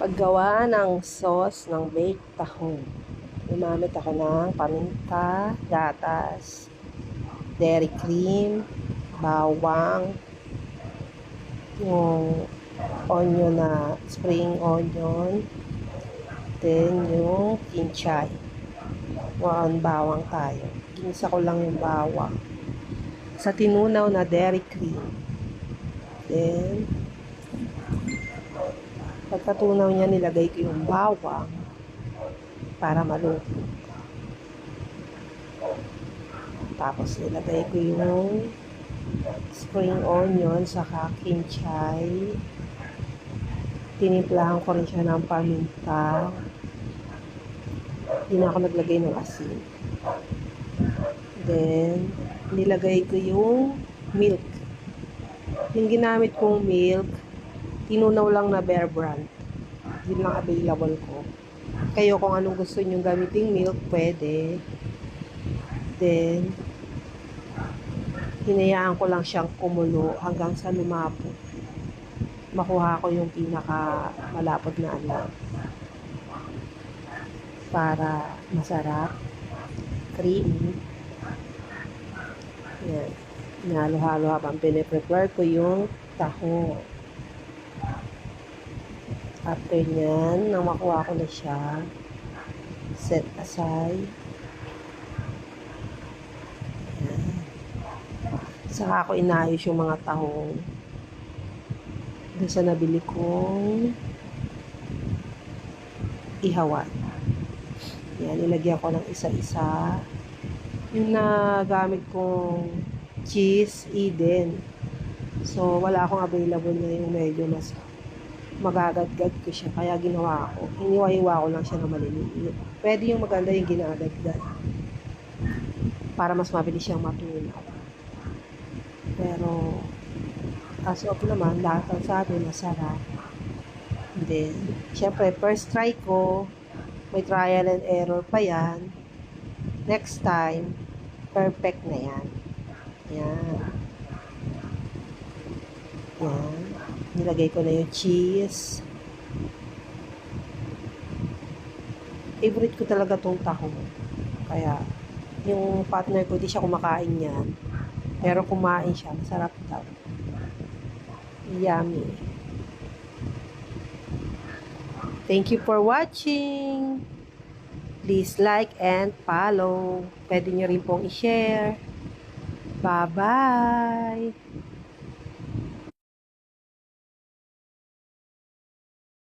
Paggawa ng sauce ng baked tahong. Gumamit ako ng paminta, gatas, dairy cream, bawang, yung onion na spring onion, then yung kinchay. Bawang tayo. Ginisa ko lang yung bawang. Sa tinunaw na dairy cream. Then, pagkatunaw niya, nilagay ko yung bawang para maluto. Tapos nilagay ko yung spring onion saka kinchay. Tinimplahan ko rin siya ng paminta. Hindi na ako naglagay ng asin. Then, nilagay ko yung milk. Yung ginamit kong milk, tinunaw lang na Bear Brand. Yun lang available ko. Kayo kung anong gusto nyong gamiting milk, pwede. Then, hinayaan ko lang siyang kumulo hanggang sa lumapo. Makuha ko yung pinaka malapot na alam. Para masarap, creamy. Yan. Nalo-halo habang piniprepare ko yung tahong. After nyan, nang makuha ko na siya, set aside. Yan. Saka ako inayos yung mga tahong doon sa nabili kong ihawan. Yan, nilagyan ko ng isa-isa. Yung nagamit kong cheese, Eden. So, wala akong available na yung medyo mas magagadgad ko siya. Kaya ginawa ko. Hiniwa-hiwa ko lang siya ng maliliit. Pwede yung maganda yung ginagadgad. Para mas mabilis siyang matunaw. Pero, as of naman, lahat ang sabi masarap. And then, syempre, first try ko, may trial and error pa yan. Next time, perfect na yan. Yan. Yan. Nilagay ko na yung cheese. Favorite ko talaga tong tahong. Kaya, yung partner ko, di siya kumakain yan. Pero kumain siya. Masarap daw. Yummy. Thank you for watching. Please like and follow. Pwede nyo rin pong i-share. Bye-bye.